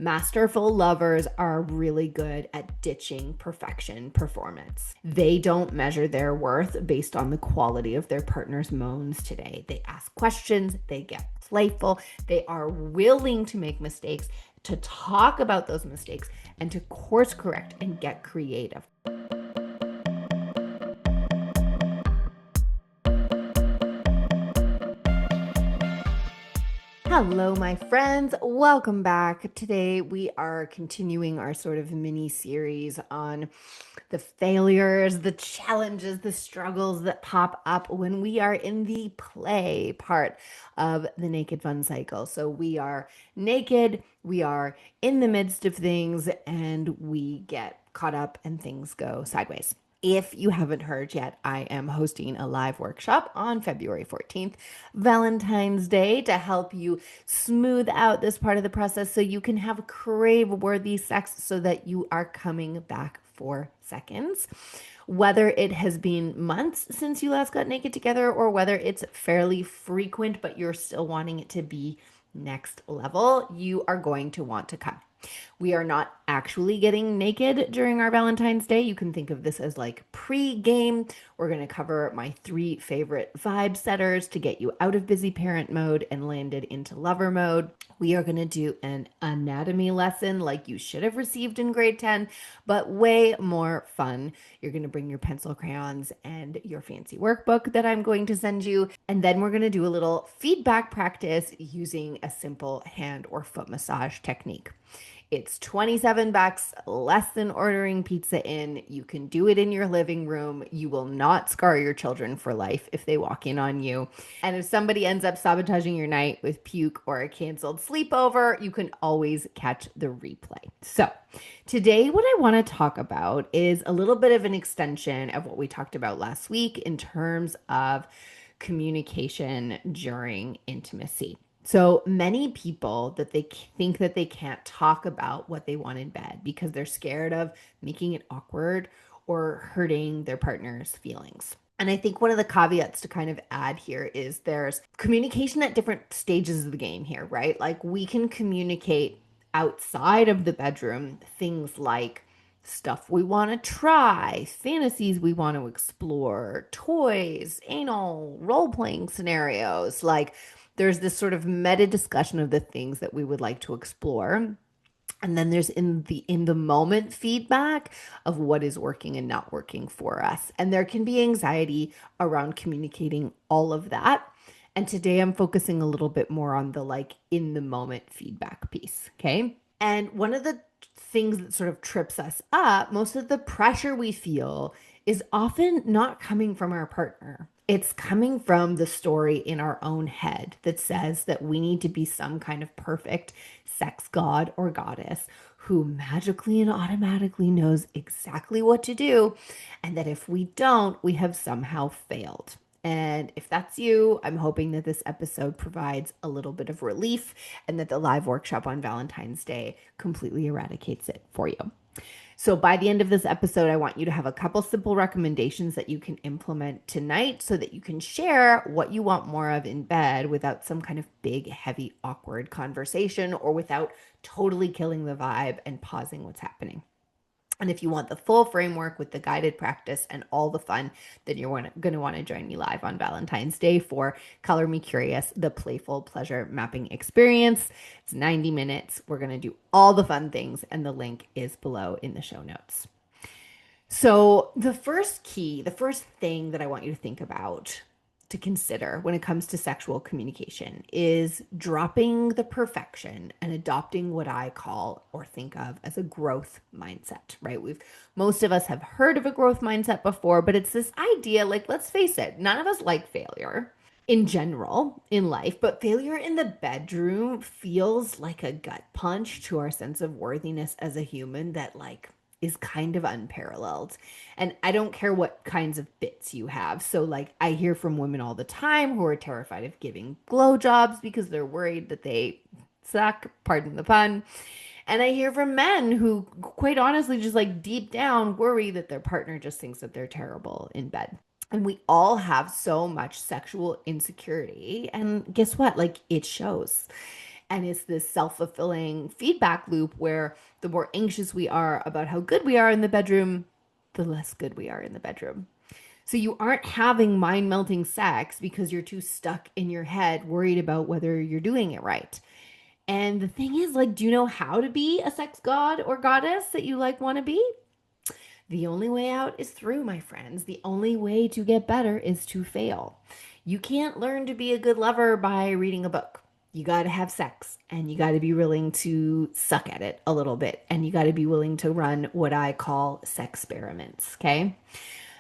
Masterful lovers are really good at ditching perfection performance. They don't measure their worth based on the quality of their partner's moans today. They ask questions, they get playful, they are willing to make mistakes, to talk about those mistakes, and to course correct and get creative. Hello, my friends. Welcome back. Today, we are continuing our sort of mini series on the failures, the challenges, the struggles that pop up when we are in the play part of the naked fun cycle. So, we are naked, we are in the midst of things, and we get caught up and things go sideways. If you haven't heard yet, I am hosting a live workshop on February 14th, Valentine's Day, to help you smooth out this part of the process so you can have crave-worthy sex so that you are coming back for seconds. Whether it has been months since you last got naked together or whether it's fairly frequent, but you're still wanting it to be next level, you are going to want to come. We are not actually getting naked during our Valentine's Day. You can think of this as like pre-game. We're going to cover my 3 favorite vibe setters to get you out of busy parent mode and landed into lover mode. We are going to do an anatomy lesson like you should have received in grade 10, but way more fun. You're going to bring your pencil crayons and your fancy workbook that I'm going to send you. And then we're going to do a little feedback practice using a simple hand or foot massage technique. It's $27, less than ordering pizza in. You can do it in your living room. You will not scar your children for life if they walk in on you. And if somebody ends up sabotaging your night with puke or a canceled sleepover, you can always catch the replay. So today, what I want to talk about is a little bit of an extension of what we talked about last week in terms of communication during intimacy. So many people that they think that they can't talk about what they want in bed because they're scared of making it awkward or hurting their partner's feelings. And I think one of the caveats to kind of add here is there's communication at different stages of the game here, right? Like we can communicate outside of the bedroom things like stuff we want to try, fantasies we want to explore, toys, anal, role-playing scenarios. Like there's this sort of meta discussion of the things that we would like to explore. And then there's in the moment feedback of what is working and not working for us. And there can be anxiety around communicating all of that. And today I'm focusing a little bit more on the like in the moment feedback piece, okay? And one of the things that sort of trips us up, most of the pressure we feel is often not coming from our partner. It's coming from the story in our own head that says that we need to be some kind of perfect sex god or goddess who magically and automatically knows exactly what to do, and that if we don't, we have somehow failed. And if that's you, I'm hoping that this episode provides a little bit of relief and that the live workshop on Valentine's Day completely eradicates it for you. So by the end of this episode, I want you to have a couple simple recommendations that you can implement tonight so that you can share what you want more of in bed without some kind of big, heavy, awkward conversation or without totally killing the vibe and pausing what's happening. And if you want the full framework with the guided practice and all the fun, then you're going to want to join me live on Valentine's Day for Color Me Curious, the playful pleasure mapping experience. It's 90 minutes. We're going to do all the fun things, and the link is below in the show notes. So the first thing that I want you to think about, to consider when it comes to sexual communication, is dropping the perfection and adopting what I call or think of as a growth mindset, right? Most of us have heard of a growth mindset before, but it's this idea, like, let's face it, none of us like failure in general in life, but failure in the bedroom feels like a gut punch to our sense of worthiness as a human that like is kind of unparalleled. And I don't care what kinds of bits you have. So like I hear from women all the time who are terrified of giving blowjobs because they're worried that they suck, pardon the pun. And I hear from men who quite honestly just like deep down worry that their partner just thinks that they're terrible in bed. And we all have so much sexual insecurity. And guess what? Like it shows. And it's this self-fulfilling feedback loop where the more anxious we are about how good we are in the bedroom, the less good we are in the bedroom. So you aren't having mind melting sex because you're too stuck in your head, worried about whether you're doing it right. And the thing is, like, do you know how to be a sex god or goddess that you like want to be? The only way out is through, my friends. The only way to get better is to fail. You can't learn to be a good lover by reading a book. You got to have sex and you got to be willing to suck at it a little bit. And you got to be willing to run what I call sex experiments. Okay.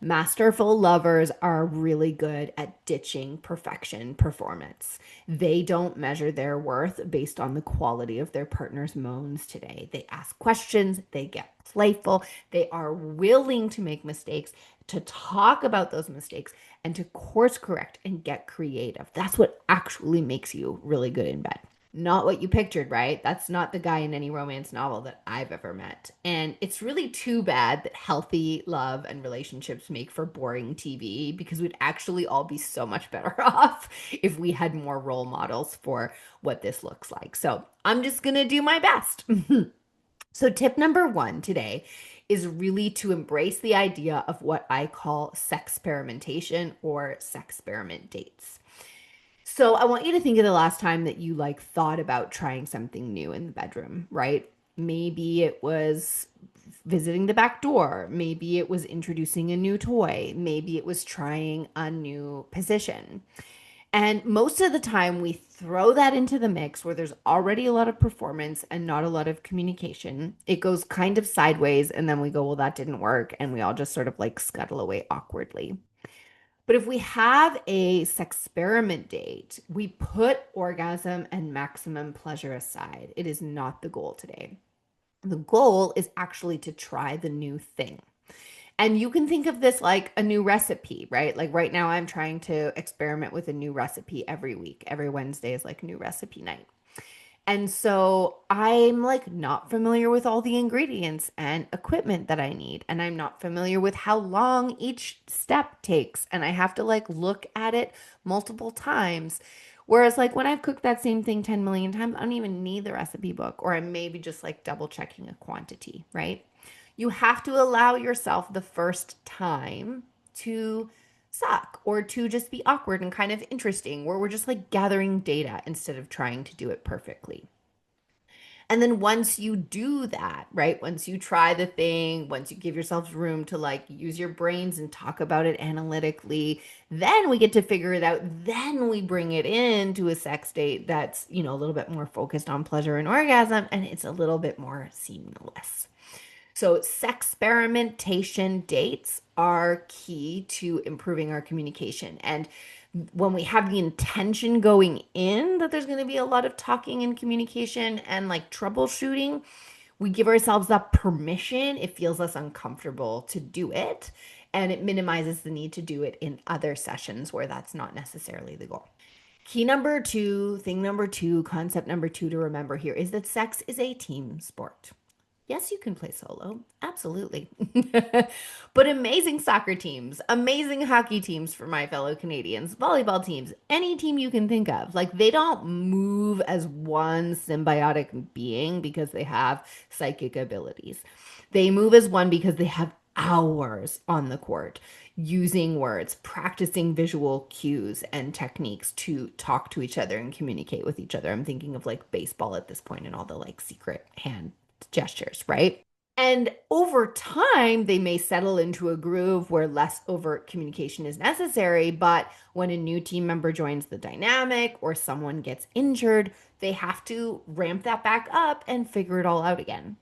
Masterful lovers are really good at ditching perfection performance. They don't measure their worth based on the quality of their partner's moans today. They ask questions, they get playful, they are willing to make mistakes, to talk about those mistakes, and to course correct and get creative. That's what actually makes you really good in bed. Not what you pictured, right? That's not the guy in any romance novel that I've ever met. And it's really too bad that healthy love and relationships make for boring TV because we'd actually all be so much better off if we had more role models for what this looks like. So I'm just going to do my best. So, tip number one today is really to embrace the idea of what I call sexperimentation or sexperiment dates. So I want you to think of the last time that you like thought about trying something new in the bedroom, right? Maybe it was visiting the back door. Maybe it was introducing a new toy. Maybe it was trying a new position. And most of the time, we throw that into the mix where there's already a lot of performance and not a lot of communication. It goes kind of sideways, and then we go, well, that didn't work. And we all just sort of like scuttle away awkwardly. But if we have a sexperiment date, we put orgasm and maximum pleasure aside. It is not the goal today. The goal is actually to try the new thing. And you can think of this like a new recipe, right? Like right now, I'm trying to experiment with a new recipe every week. Every Wednesday is like new recipe night. And so I'm like not familiar with all the ingredients and equipment that I need. And I'm not familiar with how long each step takes. And I have to like look at it multiple times. Whereas, like when I've cooked that same thing 10 million times, I don't even need the recipe book, or I'm maybe just like double checking a quantity, right? You have to allow yourself the first time to suck or to just be awkward and kind of interesting, where we're just like gathering data instead of trying to do it perfectly. And then once you do that, right? Once you try the thing, once you give yourself room to like use your brains and talk about it analytically, then we get to figure it out. Then we bring it into a sex date that's, a little bit more focused on pleasure and orgasm, and it's a little bit more seamless. So, sexperimentation dates are key to improving our communication. And when we have the intention going in that there's going to be a lot of talking and communication and like troubleshooting, we give ourselves that permission. It feels less uncomfortable to do it, and it minimizes the need to do it in other sessions where that's not necessarily the goal. Key number two, thing number two, concept number two to remember here is that sex is a team sport. Yes, you can play solo. Absolutely. But amazing soccer teams, amazing hockey teams for my fellow Canadians, volleyball teams, any team you can think of, like they don't move as one symbiotic being because they have psychic abilities. They move as one because they have hours on the court using words, practicing visual cues and techniques to talk to each other and communicate with each other. I'm thinking of like baseball at this point and all the like secret hand gestures, right? And over time, they may settle into a groove where less overt communication is necessary. But when a new team member joins the dynamic or someone gets injured, they have to ramp that back up and figure it all out again.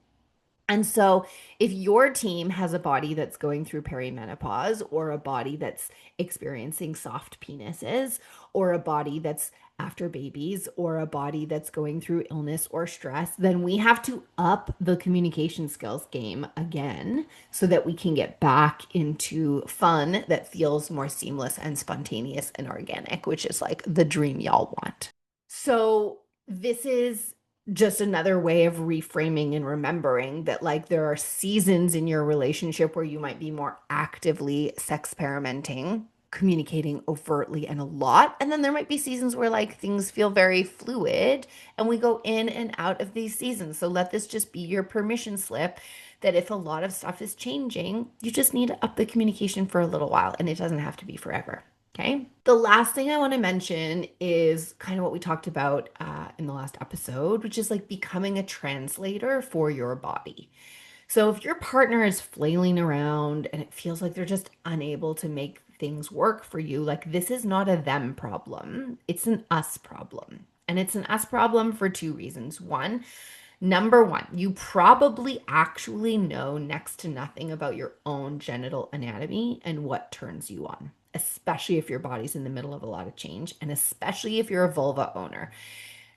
And so, if your team has a body that's going through perimenopause, or a body that's experiencing soft penises, or a body that's after babies, or a body that's going through illness or stress, then we have to up the communication skills game again so that we can get back into fun that feels more seamless and spontaneous and organic, which is like the dream y'all want. So, this is just another way of reframing and remembering that like there are seasons in your relationship where you might be more actively sex experimenting, communicating overtly and a lot. And then there might be seasons where like things feel very fluid and we go in and out of these seasons. So let this just be your permission slip that if a lot of stuff is changing, you just need to up the communication for a little while and it doesn't have to be forever. Okay. The last thing I want to mention is kind of what we talked about in the last episode, which is like becoming a translator for your body. So if your partner is flailing around and it feels like they're just unable to make things work for you, like this is not a them problem, it's an us problem. And it's an us problem for two reasons. Number one, you probably actually know next to nothing about your own genital anatomy and what turns you on, especially if your body's in the middle of a lot of change, and especially if you're a vulva owner.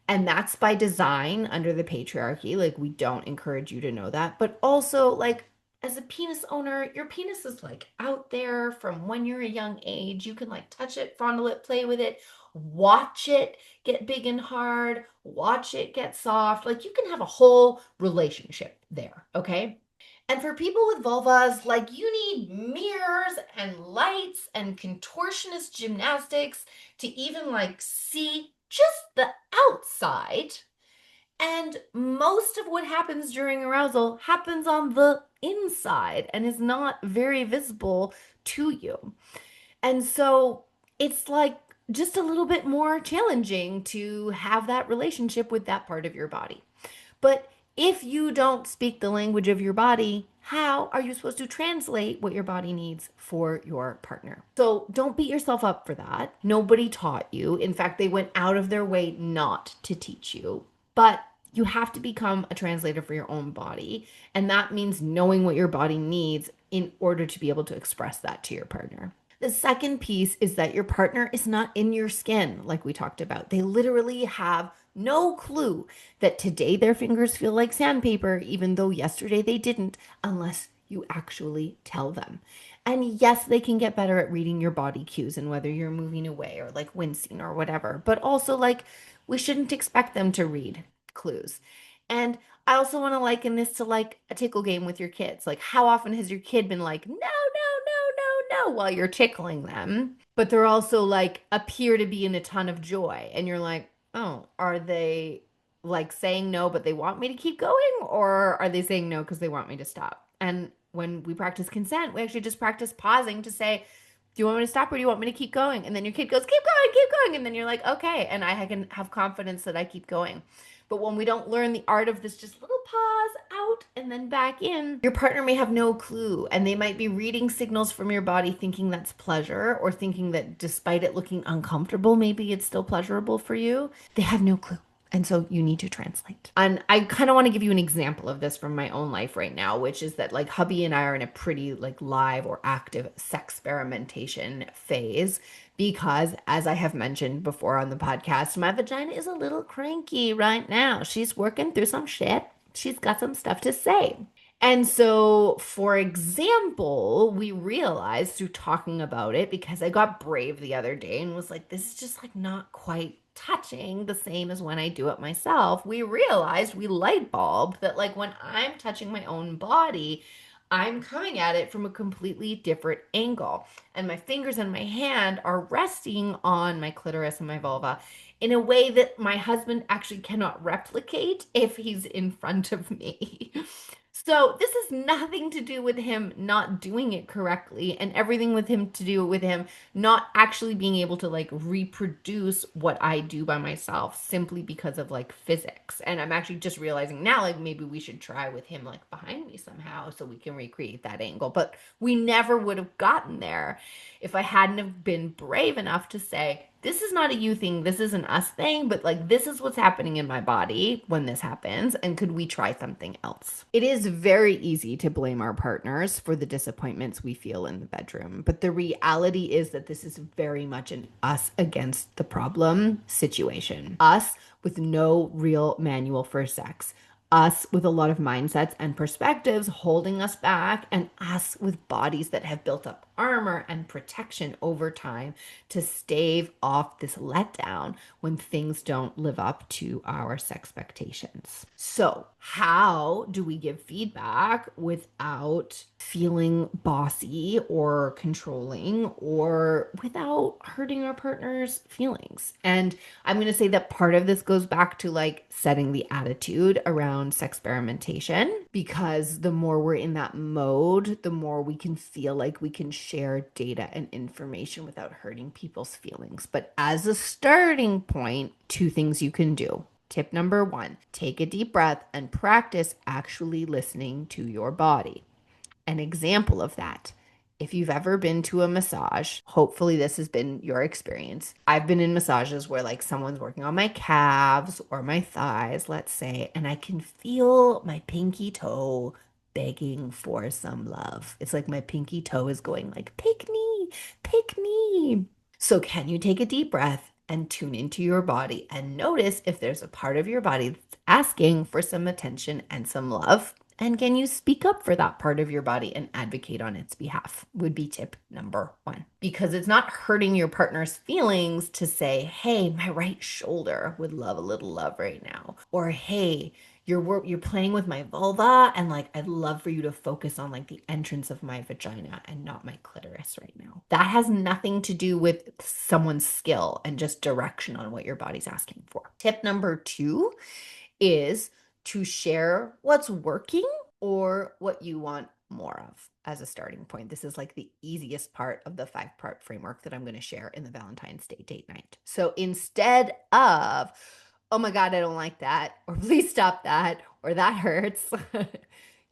And that's by design under the patriarchy. Like, we don't encourage you to know that. But also, like, as a penis owner, your penis is like out there from when you're a young age. You can like touch it, fondle it, play with it, watch it get big and hard, watch it get soft. Like, you can have a whole relationship there. Okay. And for people with vulvas, like you need mirrors and lights and contortionist gymnastics to even like see just the outside. And most of what happens during arousal happens on the inside and is not very visible to you. And so it's like just a little bit more challenging to have that relationship with that part of your body. But if you don't speak the language of your body, how are you supposed to translate what your body needs for your partner? So don't beat yourself up for that. Nobody taught you. In fact, they went out of their way not to teach you. But you have to become a translator for your own body. And that means knowing what your body needs in order to be able to express that to your partner. The second piece is that your partner is not in your skin, like we talked about. They literally have no clue that today their fingers feel like sandpaper, even though yesterday they didn't, unless you actually tell them. And yes, they can get better at reading your body cues and whether you're moving away or like wincing or whatever. But also, like, we shouldn't expect them to read clues. And I also want to liken this to like a tickle game with your kids. Like, how often has your kid been like, no, while you're tickling them, but they're also like appear to be in a ton of joy. And you're like, oh, are they like saying no, but they want me to keep going? Or are they saying no because they want me to stop? And when we practice consent, we actually just practice pausing to say, do you want me to stop or do you want me to keep going? And then your kid goes, keep going, keep going. And then you're like, okay. And I can have confidence that I keep going. But when we don't learn the art of this just little pause out and then back in, your partner may have no clue. And they might be reading signals from your body thinking that's pleasure or thinking that despite it looking uncomfortable, maybe it's still pleasurable for you. They have no clue. And so you need to translate. And I kind of want to give you an example of this from my own life right now, which is that like hubby and I are in a pretty like live or active sexperimentation phase because, as I have mentioned before on the podcast, my vagina is a little cranky right now. She's working through some shit. She's got some stuff to say. And so, for example, we realized through talking about it, because I got brave the other day and was like, this is just like not quite touching the same as when I do it myself. We realized, we light bulb that like when I'm touching my own body, I'm coming at it from a completely different angle. And my fingers and my hand are resting on my clitoris and my vulva in a way that my husband actually cannot replicate if he's in front of me. So this has nothing to do with him not doing it correctly and everything with him to do with him not actually being able to like reproduce what I do by myself simply because of like physics. And I'm actually just realizing now like maybe we should try with him like behind me somehow so we can recreate that angle. But we never would have gotten there if I hadn't have been brave enough to say, this is not a you thing, this is an us thing, but like this is what's happening in my body when this happens, and could we try something else? It is very easy to blame our partners for the disappointments we feel in the bedroom, but the reality is that this is very much an us against the problem situation. Us with no real manual for sex. Us with a lot of mindsets and perspectives holding us back, and us with bodies that have built up armor and protection over time to stave off this letdown when things don't live up to our expectations. So, how do we give feedback without feeling bossy or controlling or without hurting our partner's feelings? And I'm going to say that part of this goes back to like setting the attitude around sexperimentation, because the more we're in that mode, the more we can feel like we can share data and information without hurting people's feelings. But as a starting point, two things you can do. Tip number one, take a deep breath and practice actually listening to your body. An example of that, if you've ever been to a massage, hopefully this has been your experience. I've been in massages where like someone's working on my calves or my thighs, let's say, and I can feel my pinky toe begging for some love. It's like my pinky toe is going like, pick me, pick me. So can you take a deep breath and tune into your body and notice if there's a part of your body that's asking for some attention and some love? And can you speak up for that part of your body and advocate on its behalf? Would be tip number one. Because it's not hurting your partner's feelings to say, hey, my right shoulder would love a little love right now. Or, hey, you're playing with my vulva and like I'd love for you to focus on like the entrance of my vagina and not my clitoris right now. That has nothing to do with someone's skill and just direction on what your body's asking for. Tip number two is to share what's working or what you want more of as a starting point. This is like the easiest part of the 5-part framework that I'm going to share in the Valentine's Day date night. So instead of, oh my God, I don't like that, or please stop that, or that hurts,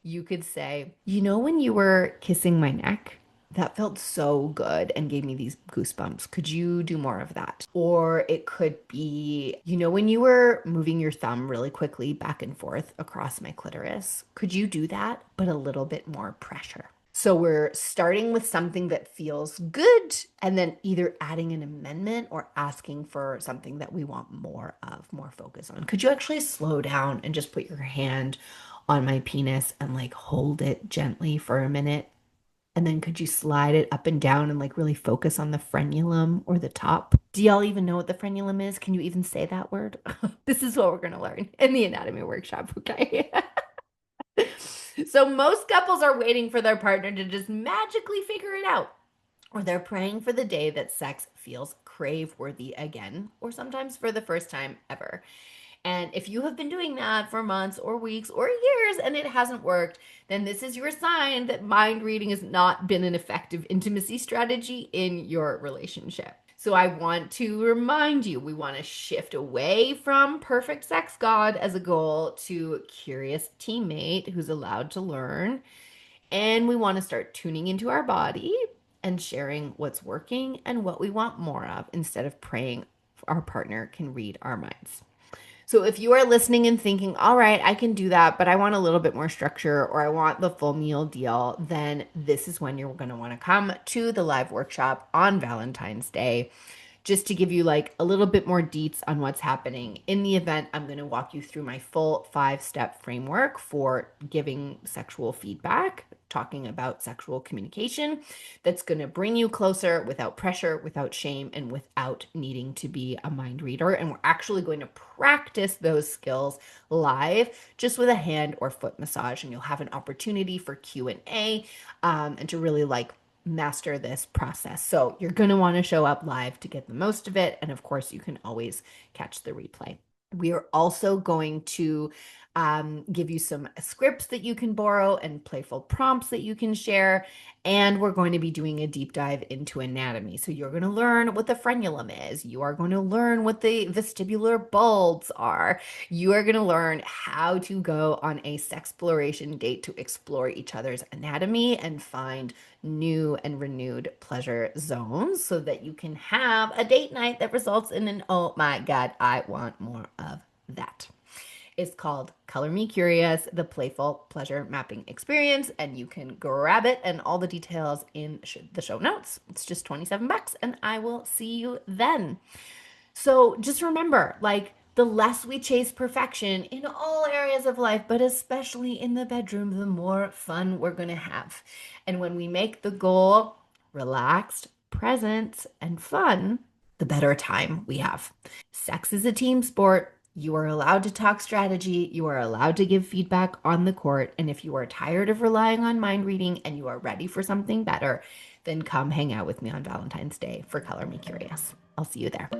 you could say, you know, when you were kissing my neck, that felt so good and gave me these goosebumps. Could you do more of that? Or it could be, you know, when you were moving your thumb really quickly back and forth across my clitoris, could you do that, but a little bit more pressure? So we're starting with something that feels good and then either adding an amendment or asking for something that we want more of, more focus on. Could you actually slow down and just put your hand on my penis and like hold it gently for a minute? And then could you slide it up and down and like really focus on the frenulum or the top? Do y'all even know what the frenulum is? Can you even say that word? This is what we're going to learn in the anatomy workshop, okay? So most couples are waiting for their partner to just magically figure it out. Or they're praying for the day that sex feels crave worthy again, or sometimes for the first time ever. And if you have been doing that for months or weeks or years and it hasn't worked, then this is your sign that mind reading has not been an effective intimacy strategy in your relationship. So I want to remind you, we want to shift away from perfect sex god as a goal to curious teammate who's allowed to learn. And we want to start tuning into our body and sharing what's working and what we want more of instead of praying our partner can read our minds. So if you are listening and thinking, all right, I can do that, but I want a little bit more structure or I want the full meal deal, then this is when you're going to want to come to the live workshop on Valentine's Day, just to give you like a little bit more deets on what's happening. In the event, I'm going to walk you through my full 5-step framework for giving sexual feedback, talking about sexual communication that's going to bring you closer without pressure, without shame, and without needing to be a mind reader. And we're actually going to practice those skills live just with a hand or foot massage, and you'll have an opportunity for Q&A and to really like master this process. So you're going to want to show up live to get the most of it. And of course, you can always catch the replay. We are also going to give you some scripts that you can borrow and playful prompts that you can share. And we're going to be doing a deep dive into anatomy. So you're going to learn what the frenulum is. You are going to learn what the vestibular bulbs are. You are going to learn how to go on a sexploration date to explore each other's anatomy and find new and renewed pleasure zones so that you can have a date night that results in an, oh my God, I want more of that. It's called Color Me Curious, the Playful Pleasure Mapping Experience, and you can grab it and all the details in the show notes. It's just $27 and I will see you then. So just remember, like, the less we chase perfection in all areas of life, but especially in the bedroom, the more fun we're going to have. And when we make the goal relaxed, present, and fun, the better time we have. Sex is a team sport. You are allowed to talk strategy. You are allowed to give feedback on the court. And if you are tired of relying on mind reading and you are ready for something better, then come hang out with me on Valentine's Day for Color Me Curious. I'll see you there.